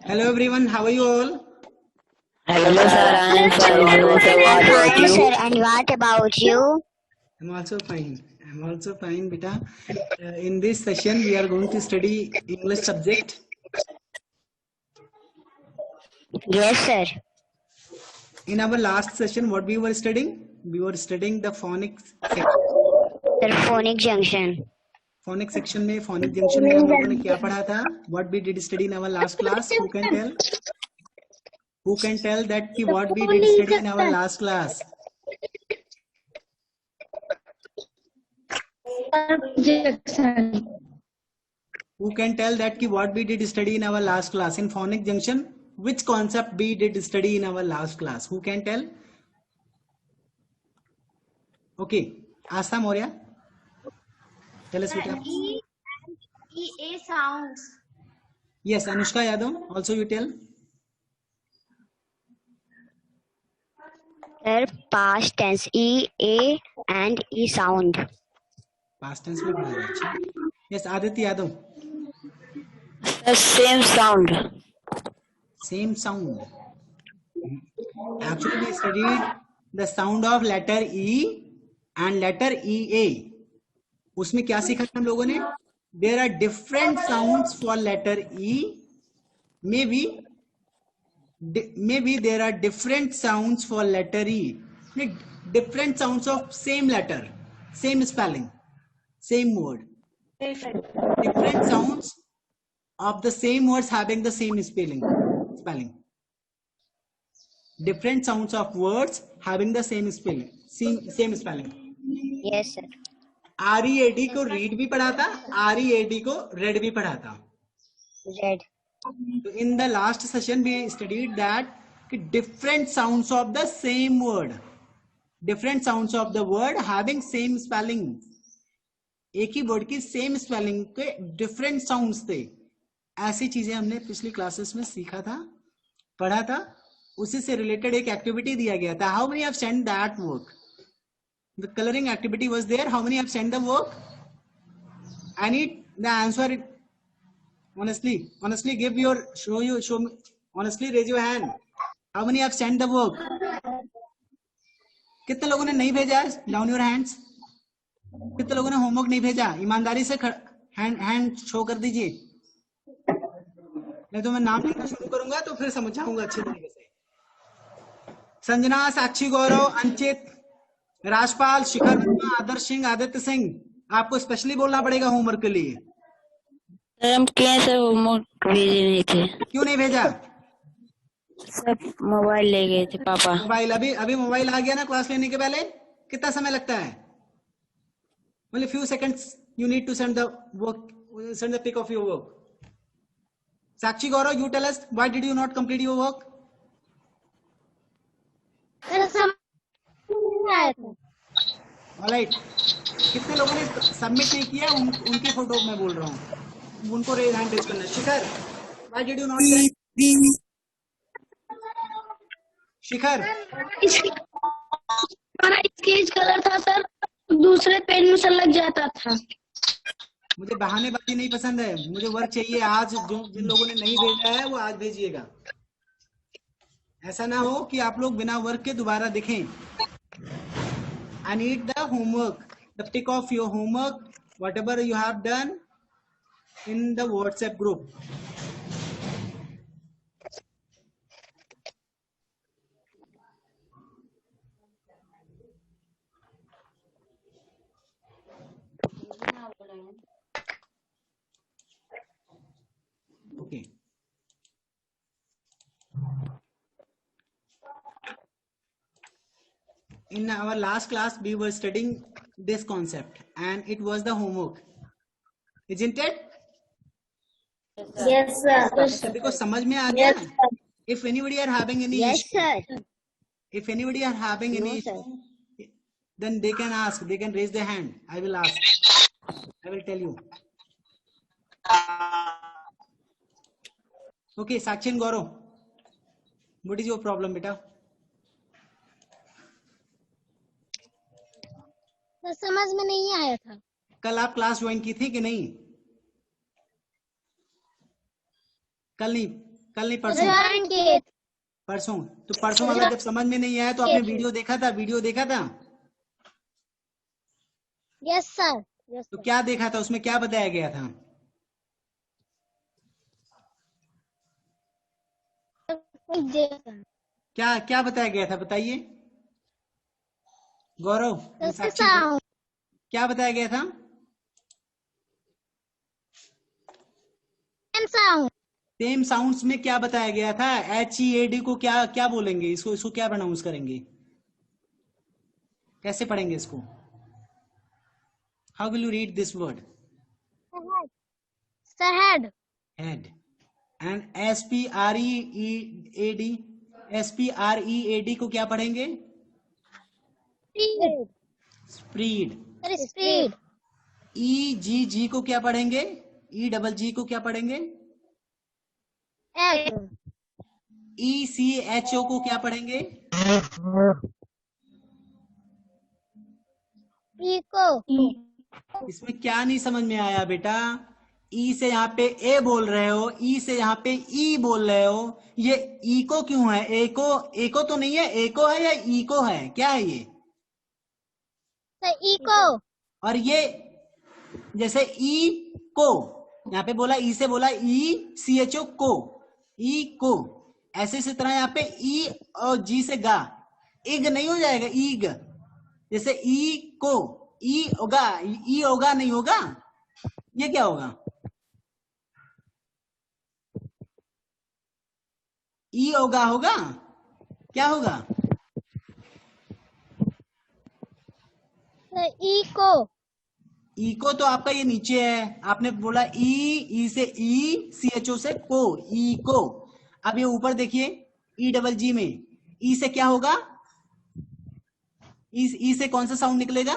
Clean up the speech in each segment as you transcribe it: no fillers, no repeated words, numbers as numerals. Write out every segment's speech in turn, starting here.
Hello everyone, how are you all? Hello sir, I am fine. Sir, what about Fine, you? sir. And what about you? I'm also fine. I'm also fine, beta. In this session, we are going to study English subject. Yes, sir. In our last session, what we were studying? We were studying the phonics section. Sir, phonic junction. Phonics section में phonic junction में हम लोगों ने क्या पढ़ा था? What we did study in our last class? Who can tell? Who can tell that कि what we did study in our last class? Who can tell that कि what we did study in our last class in phonic junction? Which concept we did study in our last class? Who can tell? Okay, Asta Moria. Tell us, Vita. E and EA sounds. Yes, Anushka Yadav. Also, you tell. Sir, past tense. E, A, and E sound. Past tense में पढ़ा रहा है. Yes, Aditya Yadav. The same sound. Same sound. Actually, we studied the sound of letter E and letter EA. उसमें क्या सीखा हम लोगों ने? There are different sounds for letter E. Maybe there are different sounds for letter E. Different sounds of same letter, same spelling, same word. Different sounds of the same words having the same spelling. Different sounds of words having the same spelling. Same spelling. Yes, sir. READ को read भी पढ़ा था, READ को read भी पढ़ा था. Red. So in the last session we studied that different sounds of the same word, different sounds of the word having same spelling. एक ही word की सेम स्पेलिंग के डिफरेंट साउंड्स थे. ऐसी चीजें हमने पिछली क्लासेस में सीखा था, पढ़ा था. उसी से रिलेटेड एक एक्टिविटी दिया गया था. How many have send that work? The colouring activity was there. How many have send the work? I need the answer. honestly give your show me, honestly raise your hand. How many have sent the work? कितने लोगों ने नहीं भेजा? Down your hands. कितने लोगों ने homework नहीं भेजा? ईमानदारी से हैंड शो कर दीजिए. नहीं तो मैं नाम लिखना शुरू करूंगा तो फिर समझाऊंगा अच्छे तरीके से. संजना, साक्षी, गौरव, अंचित, राजपाल, शिखर वर्मा, आदर्श सिंह, आदित्य सिंह, आपको स्पेशली बोलना पड़ेगा होमवर्क के लिए. सर हम कैसे होमवर्क भेजे नहीं थे? क्यों नहीं भेजा? सब मोबाइल ले गए थे पापा. मोबाइल अभी मोबाइल आ गया ना क्लास लेने के पहले. कितना समय लगता है? Only few seconds you need to send the work, send the pic of your work. Sakshi, Gaurav, you tell us, why did you not complete your work? Alright. कितने लोगों ने सबमिट नहीं किया? उनके फोटो मैं बोल रहा हूँ, उनको रेज हैंड रेज करना. शिखर, why did you not send? शिखर, हमारा स्केच कलर था सर, दूसरे पेन में से लग जाता था. मुझे बहानेबाजी नहीं पसंद है. मुझे वर्क चाहिए आज. जिन लोगों ने नहीं भेजा है वो आज भेजिएगा. ऐसा ना हो कि आप लोग बिना वर्क के दोबारा दिखें. I need the homework, the pic of your homework, whatever you have done in the WhatsApp group. Okay. In our last class, we were studying this concept and it was the homework. Isn't it? Yes sir. सभी को समझ में आ गया? If anybody are having any Yes, issue, sir. if anybody are having any No, sir. issue, then they can ask, they can raise their hand. I will ask. I will tell you. Okay, Sakshi and Gaurav, what is your problem, beta? समझ में नहीं आया था. कल आप class join की थी कि नहीं? कल नहीं, कल नहीं परसों, परसों। तो परसों वाला जब समझ में नहीं आया तो आपने वीडियो देखा था, वीडियो देखा था? यस सर, यस तो क्या देखा था, उसमें क्या बताया गया था? सर। क्या क्या बताया गया था, बताइए गौरव, साक्षी को साउंड, क्या बताया गया था? साउंड, सेम साउंड्स में क्या बताया गया था? HEAD को क्या क्या बोलेंगे, इसको इसको क्या प्रोनाउंस करेंगे, कैसे पढ़ेंगे इसको? How will you read this word? Head, head. And SPREAD, SPREAD को क्या पढ़ेंगे? स्प्रीड। स्पीड, EGG को क्या पढ़ेंगे? EGG को क्या पढ़ेंगे? एग, ECHO को क्या पढ़ेंगे? इको, इसमें क्या नहीं समझ में आया बेटा? ई से यहाँ पे ए बोल रहे हो, ई से यहाँ पे ई बोल रहे हो, ये इको क्यों है? एको, एको तो नहीं है, एको है या इको है, क्या है ये? इको, और ये जैसे ई को, यहाँ पे बोला ई से बोला ECHO को, ई को, ऐसे इसी तरह यहाँ पे ई और जी से गा, इग नहीं हो जाएगा, ईग। जैसे ई को, ई होगा, ई होगा नहीं होगा, ये क्या होगा? ई होगा, होगा क्या होगा? इको, इको तो आपका ये नीचे है, आपने बोला ई से ECHO से को, इको। अब ये ऊपर देखिए EGG में ई से क्या होगा? ई से कौन सा साउंड निकलेगा?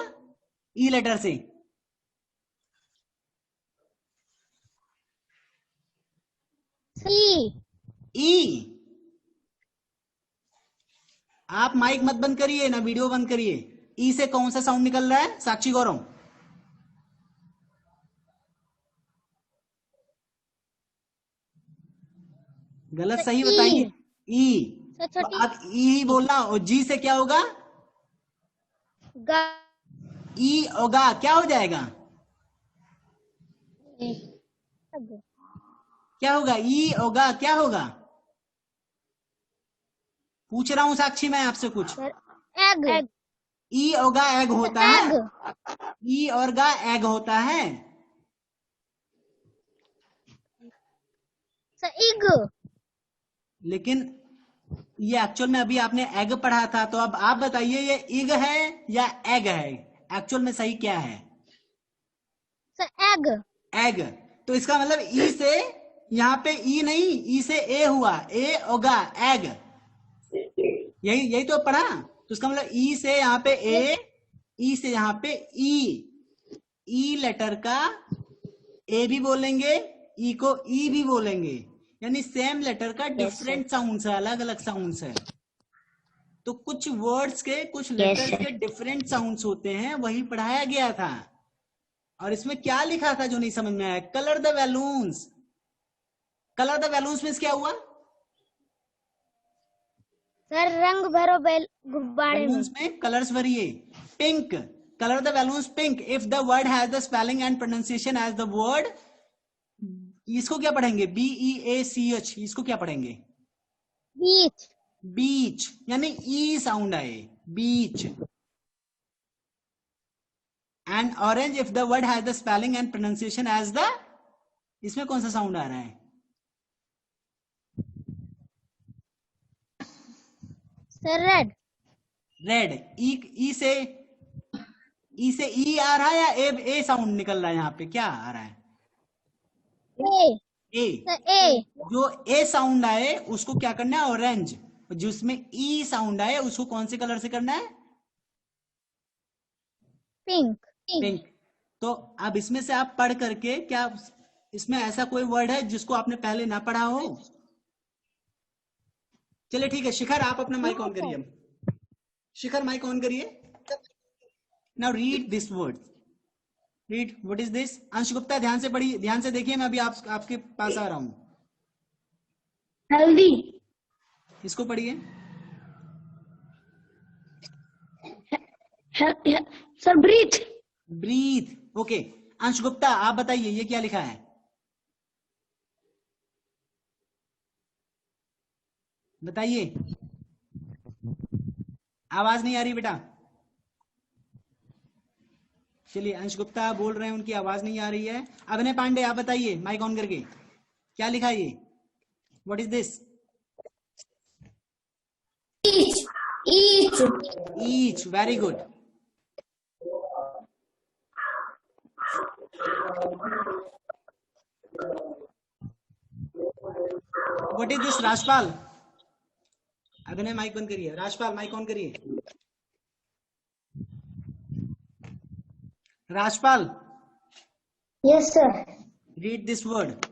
ई लेटर से। ई। आप माइक मत बंद करिए ना वीडियो बंद करिए। ई से कौन सा साउंड निकल रहा है साक्षी गौरव? गलत सही बताइए। ई। तो अब ई ही बोलना, और जी से क्या होगा? ई होगा, क्या हो जाएगा? क्या होगा? ई होगा, क्या होगा? पूछ रहा हूं साक्षी मैं आपसे कुछ। एग, ई होगा एग होता है, ई और गा एग होता है। इग, लेकिन ये एक्चुअल में अभी आपने एग पढ़ा था, तो अब आप बताइए ये इग है या एग है? एक्चुअल में सही क्या है? Egg, egg. तो इसका मतलब ई से यहाँ पे ई नहीं, ई से ए हुआ, ए होगा एग, यही यही तो पढ़ा। तो इसका मतलब ई से यहाँ पे ए, ई से यहाँ पे ई लेटर का ए भी बोलेंगे, ई को ई भी बोलेंगे, यानी सेम लेटर का डिफरेंट साउंड्स है, अलग अलग साउंड्स है। तो कुछ वर्ड्स के, कुछ लेटर्स के डिफरेंट साउंड्स होते हैं, वही पढ़ाया गया था। और इसमें क्या लिखा था जो नहीं समझ में आया? Colour the balloons. Colour the balloons में क्या हुआ? सर रंग भरो गुब्बारे में। में कलर्स भरिए। Pink, colour the balloons pink if the word has the spelling and pronunciation as the word. इसको क्या पढ़ेंगे? BEACH। इसको क्या पढ़ेंगे? बीच, बीच, यानी ई साउंड आए, beach. And orange if the word has the spelling and pronunciation as the, इसमें कौन सा साउंड आ रहा है? Sir red, red. ई से ई आ रहा है या ए साउंड निकल रहा है? यहाँ पे क्या आ रहा है? ए। ए, जो ए साउंड आए उसको क्या करना है? ऑरेंज। जिसमें ई साउंड आए उसको कौन से कलर से करना है? Pink, pink. तो अब इसमें से आप पढ़ करके, क्या इसमें ऐसा कोई वर्ड है जिसको आपने पहले ना पढ़ा हो? चलिए ठीक है, शिखर आप अपना माइक ऑन करिए। शिखर माइक ऑन करिए। Now read this word. Read, what is this? अंश गुप्ता ध्यान से पढ़िए, ध्यान से देखिए, मैं अभी आपके पास आ रहा हूं। हेल्दी। इसको पढ़िए। Sir breathe. ब्रीथ। ओके, अंश गुप्ता आप बताइए ये क्या लिखा है? बताइए, आवाज नहीं आ रही बेटा। चलिए, अंश गुप्ता बोल रहे हैं उनकी आवाज नहीं आ रही है। अभिनय पांडे आप बताइए माइक ऑन करके, क्या लिखा है ये? What is this? Each. Each. Each, very good. What is this Rajpal? अभिनय माइक बंद करिए, राजपाल माइक ऑन करिए। Rajpal, yes sir. Read this word.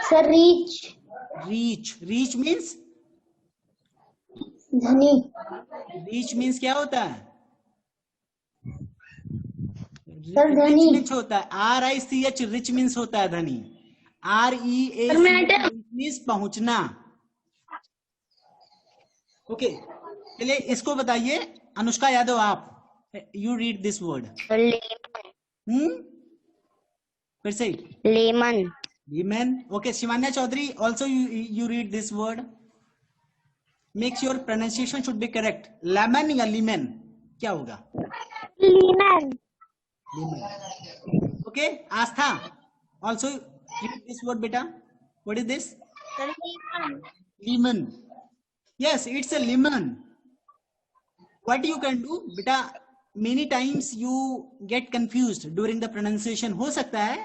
Sir reach. Reach, reach means, धनी। रीच मीन्स क्या होता है? सर रिच धनी। मीन्स होता है RICH, रिच मीन्स होता है धनी। सर मैं मीन्स पहुंचना। ओके, चलिए इसको बताइए। अनुष्का यादव आप, यू रीड दिस वर्ड। फिर से। Lemon. Lemon. Okay, Shivanya Chaudhary also you read this word. Make sure pronunciation should be correct. Lemon या लीमन क्या होगा? Lemon. Lemon. Okay, Aastha also read this word बेटा। What is this? Sir lemon. lemon. Yes, it's a lemon. What you can do beta, many times you get confused during the pronunciation. हो सकता है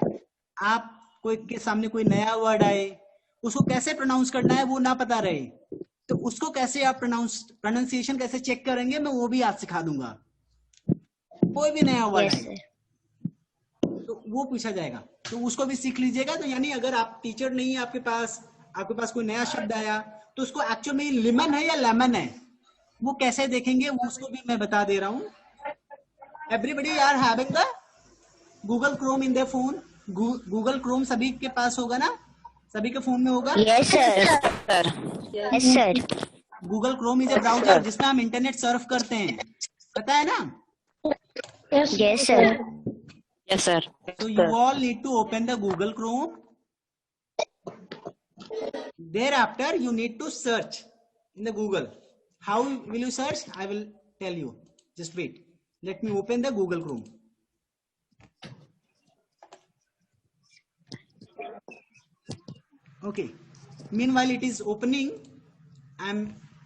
आप कोई के सामने कोई नया वर्ड आए, उसको कैसे प्रोनाउंस करना है वो ना पता रहे, तो उसको कैसे आप प्रोनाउंसिएशन कैसे चेक करेंगे मैं वो भी आज सिखा दूंगा। कोई भी नया वर्ड यस आए सर। तो वो पूछा जाएगा, तो उसको भी सीख लीजिएगा। तो यानी अगर आप टीचर नहीं है आपके पास कोई नया शब्द आया तो उसको एक्चुअल में लिमन है या लेमन है वो कैसे देखेंगे वो उसको भी मैं बता दे रहा हूं। Everybody are having the Google Chrome in the phone. Google Chrome सभी के पास होगा ना, सभी के फोन में होगा। Yes sir. Sir. Yes sir. Google Chrome is a browser जिसमें हम इंटरनेट सर्फ करते हैं, पता है ना? Yes sir. Yes sir. So you all need to open the Google Chrome. Thereafter, you need to search in the Google. How will you search? I will tell you. Just wait. Let me open the Google Chrome. Okay. Meanwhile, it is opening.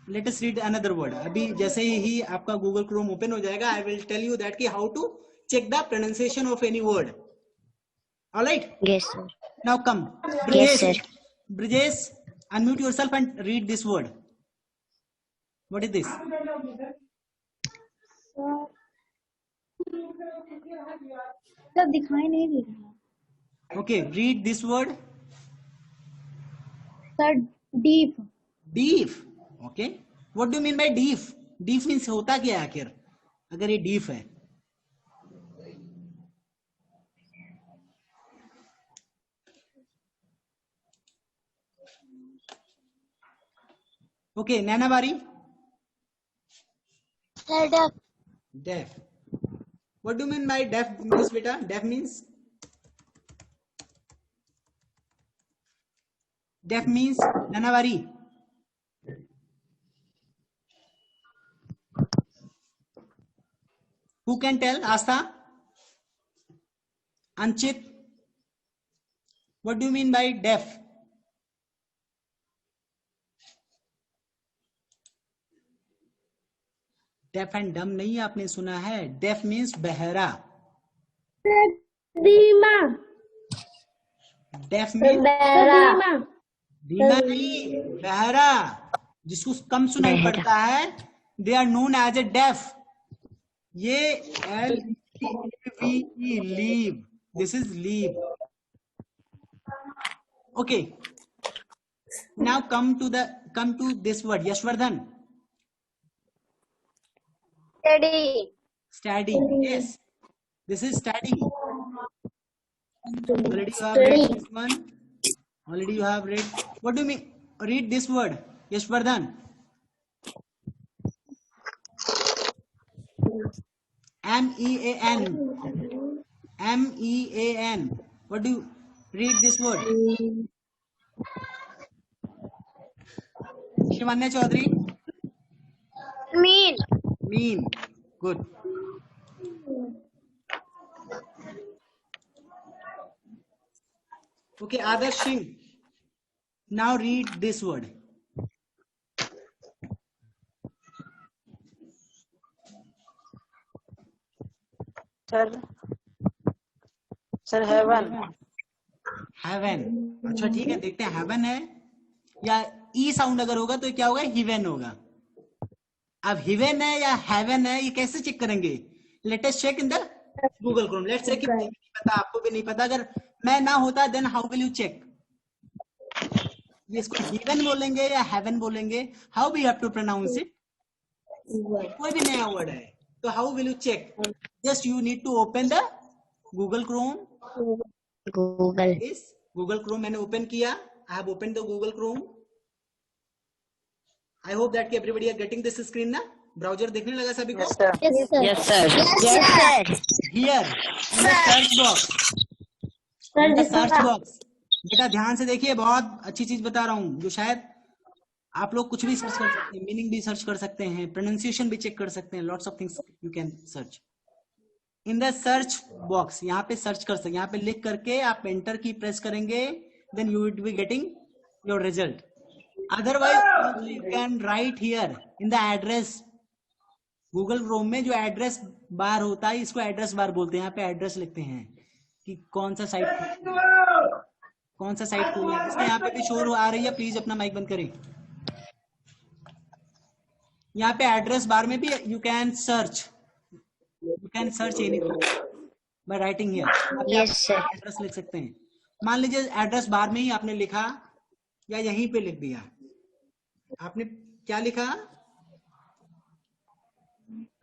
Let us read another word. अभी जैसे ही आपका Google Chrome open हो जाएगा, I will tell you that कि how to check the pronunciation of any word. All right. Yes sir. Now come. Yes sir. Brijesh, unmute yourself and read this word. What is this? Sir दिखाई नहीं दे रहा। Okay, read this word. Sir deep. Deep. Okay. What do you mean by deep? Deep means होता क्या है आखिर अगर ये deep है? Okay, Nana Bari. Sir deaf. Deaf. What do you mean by deaf means beta? Deaf means? Deaf means Nana Bari. Who can tell? Astha? Anchit? What do you mean by deaf? Deaf and डम नहीं आपने सुना है, def means बहरा। धीमा। Def means धीमा। धीमा नहीं, बहरा, जिसको कम सुनाई पड़ता है, they are known as a deaf. ये LEAVE, leave, this is leave. Okay, now come to this word, Yashvardhan. Study. Study. Yes, this is study. Already you have read this one. Already you have read. What do you mean? Read this word. Yashvardhan. MEAN. MEAN. What do you read this word? Shivanya Chaudhary. Mean. Mean. Good. Okay, Adarsh Singh. Now read this word. Sir heaven. Heaven. अच्छा ठीक है, देखते हैं haven है या ई sound अगर होगा तो क्या होगा? हिवेन होगा। अब हिवेन है या हेवन है ये कैसे चेक करेंगे? Let us check in the Google Chrome. Let's check. नहीं पता, आपको भी नहीं पता, अगर मैं ना होता then how will you check? ये इसको हिवेन बोलेंगे या हेवन बोलेंगे? How we have to pronounce it? कोई भी नया वर्ड है तो how will you check? Just you need to open the Google Chrome. Google. इस गूगल क्रोम मैंने ओपन किया। I have open the Google Chrome. I hope that everybody are getting this screen ना। Browser देखने लगा सभी को? Yes sir. Yes, sir. Yes, sir. Here in the search box. In the search box बेटा ध्यान से देखिए, बहुत अच्छी चीज बता रहा हूँ जो शायद आप लोग कुछ भी सर्च कर सकते हैं, मीनिंग भी सर्च कर सकते हैं, प्रोनाउंसिएशन भी चेक कर सकते हैं, lots of things you can search in the search box. यहाँ पे सर्च कर सकते, यहाँ पे लिख करके आप एंटर की प्रेस करेंगे, then you will be getting your result. Otherwise you can write here in the address. Google Chrome में जो एड्रेस बार होता है इसको एड्रेस बार बोलते हैं। यहाँ पे एड्रेस लिखते हैं कि कौन सा साइट खोलना है। इसके यहाँ पे भी शोर आ रही है, प्लीज अपना माइक बंद करें। यहाँ पे एड्रेस बार में भी you can search anything by writing here. Yes, sir. Address लिख सकते हैं। मान लीजिए एड्रेस बार में ही आपने लिखा या यहीं पे लिख दिया, आपने क्या लिखा?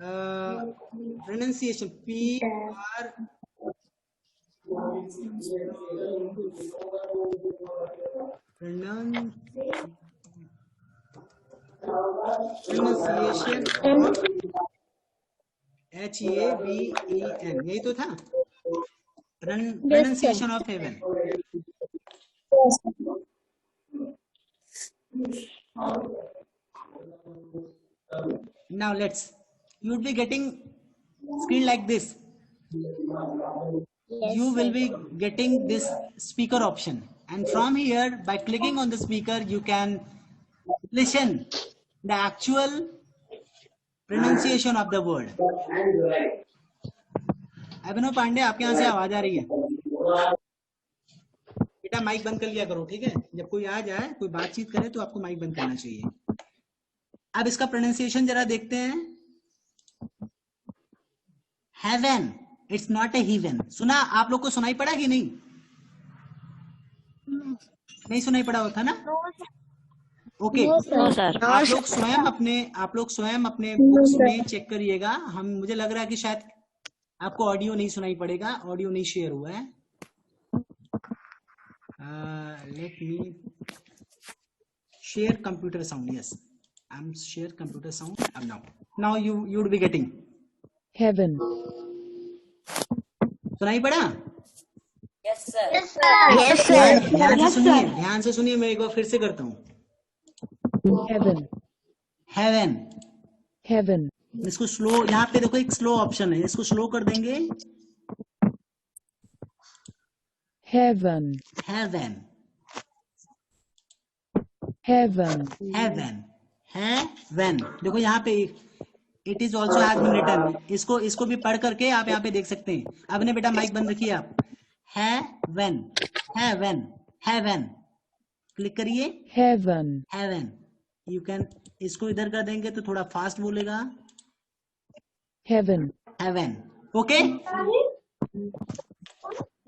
प्रोनाउंसिएशन PR pronunciation HAVEN, यही तो था pronunciation of heaven. Now you would be getting screen like this. You will be getting this speaker option, and from here by clicking on the speaker you can listen the actual pronunciation of the word. अभिनव पांडे, आपके यहाँ से आवाज आ रही है? बेटा mic बंद कर लिया करो, ठीक है? जब कोई आ जाए, कोई बातचीत करे तो आपको माइक बंद करना चाहिए। अब इसका प्रोनाउंसिएशन जरा देखते हैं। Heaven, it's not a heaven। सुना? आप लोग को सुनाई पड़ा कि नहीं? नहीं सुनाई पड़ा होता ना? ओके। No, sir. आप लोग स्वयं अपने बुक्स में चेक करिएगा। मुझे लग रहा है कि शायद आपको ऑडियो नहीं सुनाई पड़ेगा, ऑडियो नहीं शेयर हुआ है। Let me share computer sound. Yes, I am share computer sound now you would be getting heaven, सुनाई पड़ा? Yes, sir. Yes, sir. ध्यान से सुनिए, मैं एक बार फिर से करता हूँ। heaven, हेवन, heaven, इसको स्लो, यहाँ पे देखो एक स्लो ऑप्शन है, इसको स्लो कर देंगे। heaven, heaven, heaven, heaven, heaven. देखो यहाँ पे it is also has been written. इसको भी पढ़ करके आप यहाँ पे देख सकते हैं। अब ने बेटा माइक बंद रखिए आप। हेवन, हेवन, हेवन क्लिक करिए। heaven, हेवन, यू कैन, इसको इधर कर देंगे तो थोड़ा फास्ट बोलेगा। heaven, heaven, okay.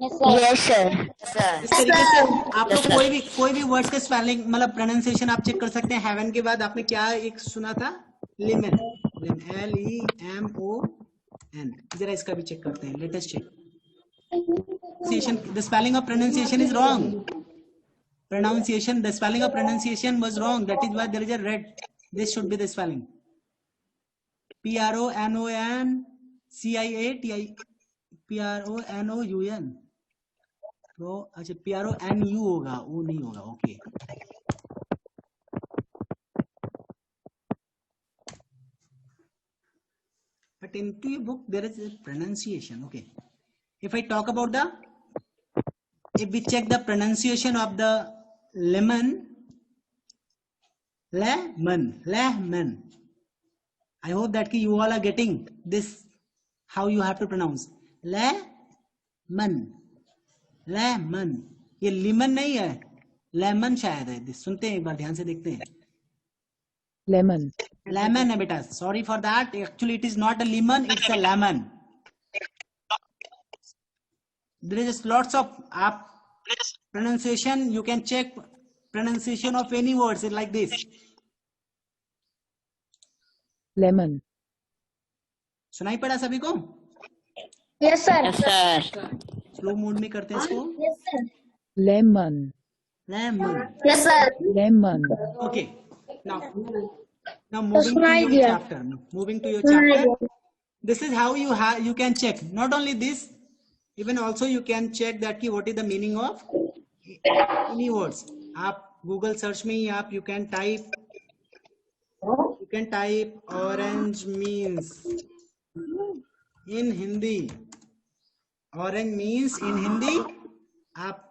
Yes, sir. इस तरीके से आप लोग कोई भी वर्ड्स के स्पेलिंग मतलब प्रोनाउंसिएशन आप चेक कर सकते हैं। हेवन के बाद आपने क्या एक सुना था? लिमन, LEMON। जरा इसका भी चेक करते हैं। Latest check. The spelling of pronunciation is wrong. Pronunciation, the spelling of pronunciation was wrong. That is why there is a red. This should be the spelling. PRONONCIATI. PRONOUN. तो अच्छा PRONU होगा, वो नहीं होगा. Okay. But into your book there is a pronunciation. Okay. If I talk about if we check the pronunciation of the lemon. I hope that you all are getting this, how you have to pronounce. Lemon. ये lemon नहीं है, lemon शायद है. सुनते हैं एक बार, ध्यान से देखते हैं. lemon, Lemon है बेटा. Sorry for that. Actually, it is not a lemon, it's a lemon. There is lots of pronunciation. You can check pronunciation of any words like this. lemon, सुनाई पड़ा सभी को? Yes, sir. Yes, sir. Slow mode में करते हैं इसको. Yes, sir. lemon, Lemon. Yes, sir. lemon, Okay. Now moving to सुनाई your दिया. chapter. Moving to your chapter. This is how you can check. Not only this, even also you can check that ki what is the meaning of any words. आप Google search में ही आप you can type orange means in Hindi. Orange means in Hindi. आप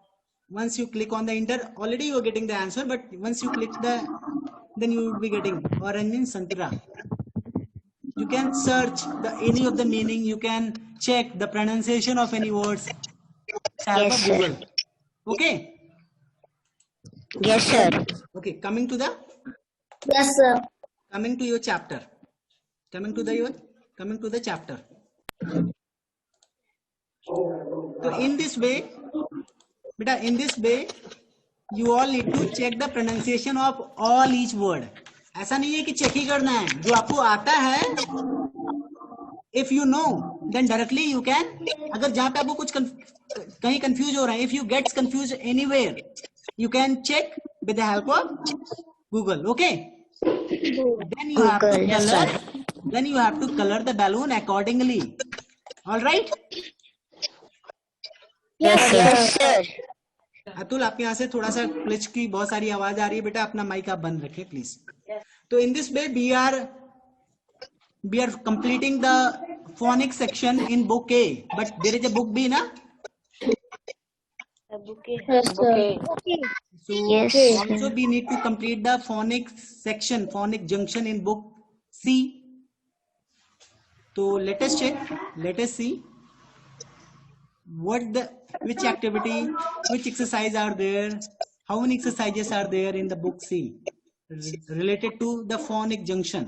once you click on the enter, already you are getting the answer, but once you click then you will be getting orange means santara. You can search any of the meaning. You can check the pronunciation of any words. Help of Google. Okay. Yes, sir. Okay. Coming to Yes, sir. your chapter. Coming to the chapter. So in this way, you all need to check the pronunciation of all each word. ऐसा नहीं है कि check ही करना है. जो आपको आता है, if you know, then directly you can. अगर जहाँ पे आपको कुछ कहीं confuse हो रहा है, if you get confused anywhere, you can check with the help of Google. Okay. Then you have to color. Then you have to color the balloon accordingly. All right. Yes, sir. Atul, आपके यहाँ से थोड़ा सा clutch की बहुत सारी आवाज आ रही है बेटा. अपना माइक आप बंद रखें प्लीज. तो in this way we are completing the phonics section in book A, but there is a book B, na? Yes, sir. So Yes. also we need to complete the phonics section, phonic junction in book C. So let us check. Let us see which activity, which exercise are there, how many exercises are there in the book C related to the phonic junction.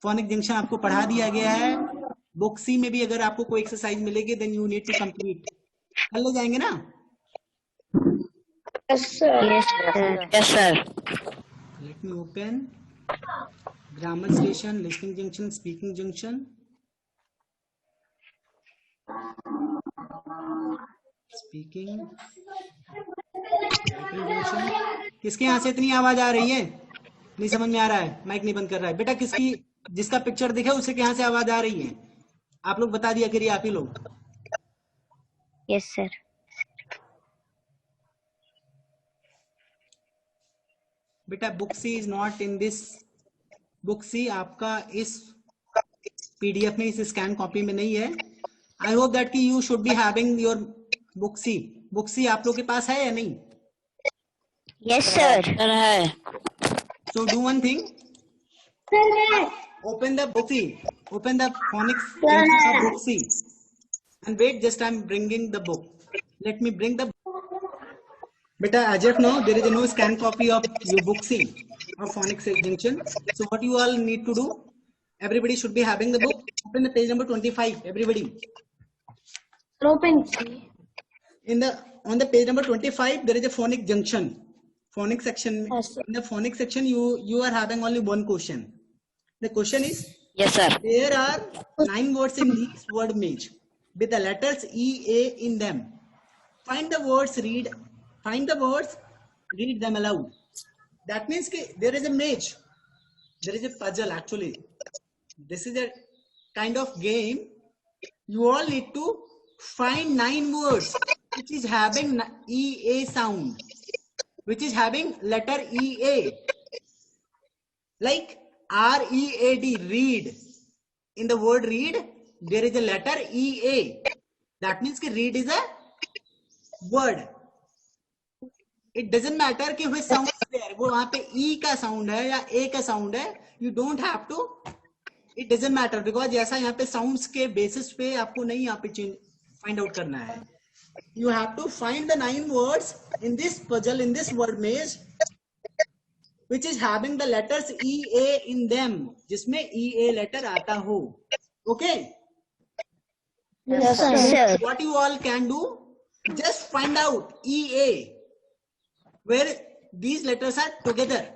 Phonic junction आपको पढ़ा दिया गया है. Book सी में भी अगर आपको कोई एक्सरसाइज मिलेगी then you need to complete. कर ले जाएंगे ना? Yes, sir. Yes, sir. Yes, sir. Let me open grammar station, listening junction, speaking junction. Speaking, typing junction. किसके यहाँ से इतनी आवाज आ रही है? नहीं समझ में आ रहा है, माइक नहीं बंद कर रहा है बेटा. जिसका पिक्चर दिखे उसे यहाँ से आवाज आ रही है? आप लोग बता दिया करिए, आप ही लोग. Yes, sir. बेटा book C is not in this. Book C आपका इस पीडीएफ में, इस स्कैन कॉपी में नहीं है. आई होप दैट कि you should be having your book C. Book C आप लोग के पास है या नहीं? Yes, sir. Sir है. So do one thing. Open the book C. Open the phonics junction of book C. And wait, just I'm bringing the book. Let me bring the book. Beta, as of now, there is no scan copy of your book C of phonics junction. So what you all need to do? Everybody should be having the book. Open the page number 25. Everybody. Open. On the page number 25, there is a phonic junction. Phonic section. Yes, sir. In the phonic section, you are having only one question. The question is, Yes, sir. there are 9 words in this word maze with the letters E, A in them. Find the words read them aloud. That means there is a maze, there is a puzzle actually. This is a kind of game. You all need to find 9 words which is having EA sound, which is having letter EA, like READ, read. In the word read, there is a letter EA. That means कि read is a word. It doesn't matter कि which sound is there, वो वहां पे E का sound है या A का sound है. You don't have to. It doesn't matter because जैसा यहाँ पे sounds के basis पे आपको नहीं यहाँ पे find out करना है. You have to find the 9 words in this puzzle, in this word maze, which is having the letters EA in them, जिसमें EA letter आता हो. Okay? Yes, sir. What you all can do, just find out EA, where these letters are together.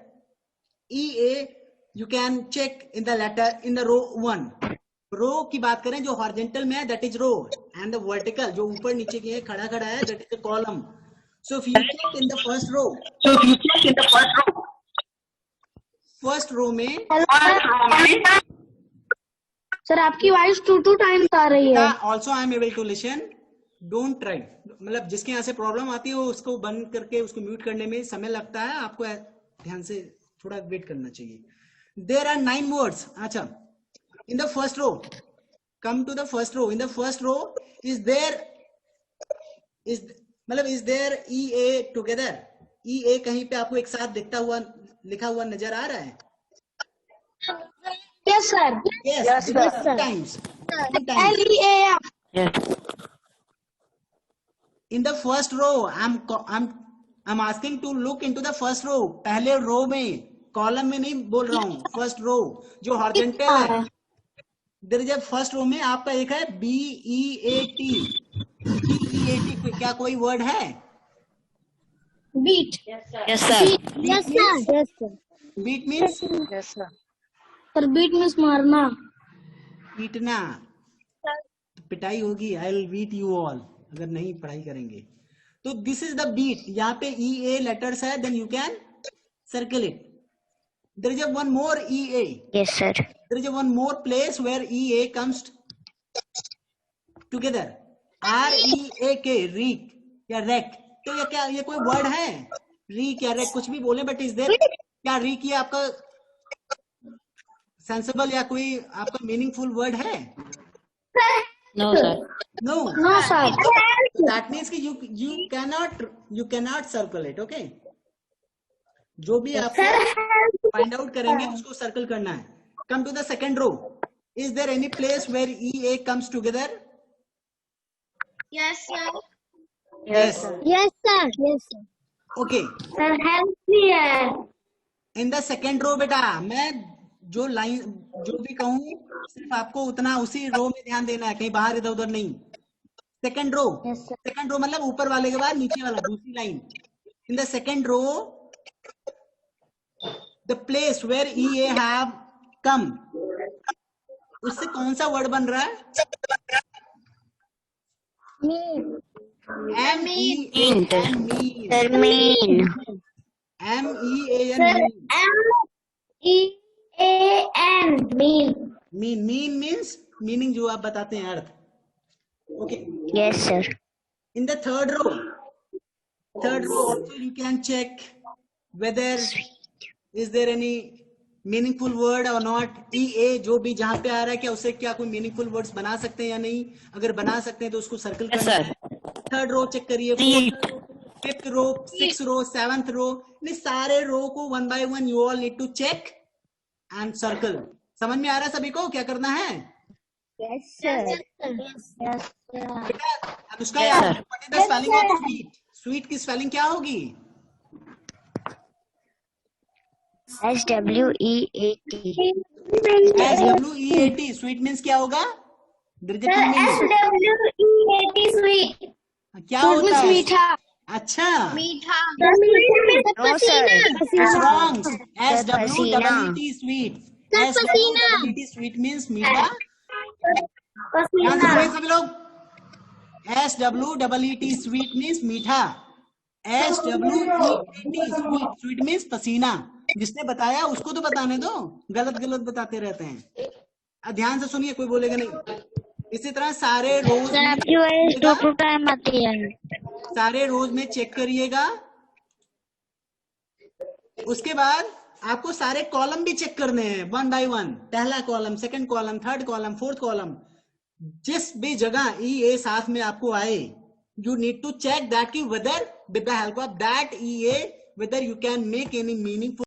EA, you can check in the letter in the row 1. रो की बात करें जो horizontal में है, that is row, and the vertical जो ऊपर नीचे की है खड़ा खड़ा है, that is the column. So if you check in the first row में सर आपकी वॉइस 2 टाइम्स आ रही है. Also I am able to listen. Don't try, मतलब जिसके यहाँ से प्रॉब्लम आती है वो उसको बंद करके उसको म्यूट करने में समय लगता है, आपको ध्यान से थोड़ा वेट करना चाहिए. There are 9 words. अच्छा, in the first row, come to the first row. In the first row, is there EA together? EA कहीं पे आपको एक साथ दिखता हुआ लिखा हुआ नजर आ रहा है? Yes, sir. Yes, sir. Times. LEA. Yes. In the first row, I'm asking to look into the first row. पहले रो में, कॉलम में नहीं बोल रहा हूँ. फर्स्ट रो जो हॉरिजॉन्टल है. देयर इज फर्स्ट रो में आपका एक है BEAT. BEAT क्या कोई वर्ड है? Beat. Yes, sir. Yes, sir. Beat means Yes, sir. Sir beat means मारना. पीटना. पिटाई होगी. I will beat you all अगर नहीं पढ़ाई करेंगे. तो दिस इज द बीट. यहाँ पे EA लेटर्स है, then you can circle it. There is one more EA. Yes, sir. There is one more place where EA comes together. REAK, reek या rek. तो ये क्या, ये कोई वर्ड है? reek या rek कुछ भी बोले, बट इज देयर क्या reek ये आपका सेंसिबल या कोई आपका मीनिंगफुल वर्ड है? No, sir. No. No, sir. That means कि you cannot circle it. Okay? जो भी आप फाइंड आउट करेंगे उसको सर्कल करना है. Come to the second row. Is there any place where EA comes together? Yes, sir. Yes. Yes, sir. Yes, sir. Okay. Sir, help me here. In the second row बेटा, मैं जो line जो भी कहूँ सिर्फ आपको उतना उसी रो में ध्यान देना है, कहीं बाहर इधर उधर नहीं. Second row. Yes, sir. Second row मतलब ऊपर वाले के बाद नीचे वाला, दूसरी line. In the second row, the place where EA have come, उससे कौन सा वर्ड बन रहा है? Mean. MEAN. Sir, mean. MEAN. MEAN. Mean. Mean means meaning जो आप बताते हैं, अर्थ. Okay. Yes, sir. In the third row also you can check whether is there any meaningful word or not. EA जो भी जहाँ पे आ रहा है, क्या उससे क्या कोई meaningful words बना सकते हैं या नहीं? अगर बना सकते हैं तो उसको सर्कल Yes, करना sir. है. थर्ड रो चेक करिए, fifth row, six row, seventh row, सारे रो को 1 by 1 you all need to check and circle. समझ में आ रहा है सभी को क्या करना है? Yes, sir. Yes, sir. बेटा Anushka, Yes, sir. What is the spelling of sweet? Sweet की स्पेलिंग क्या होगी? SWEAT. SWEAT. स्वीट मीन्स क्या होगा? SWEAT. Sweet. क्या होता है? मीठा. अच्छा, मीठा. No, sir. it's wrong. SWEAT Pasina. sweet. Pasina. SWEAT sweet means मीठा. ध्यान से पसीना. सुनिए सभी लोग. SWEAT sweet means मीठा. SWEET, स्वीट, स्वीट मीन्स पसीना। जिसने बताया उसको तो बताने दो, गलत गलत बताते रहते हैं। ध्यान से सुनिए, कोई बोलेगा नहीं। इसी तरह सारे रोज सर में आपकी वॉइस टू टू टाइम आती है। सारे रोज में चेक करिएगा। उसके बाद आपको सारे कॉलम भी चेक करने हैं, 1 बाय 1। पहला column, second column, third column, fourth column, जिस भी जगह EA साथ में आपको आए, you need to check that कि whether with the help of that EA whether you can make any meaningful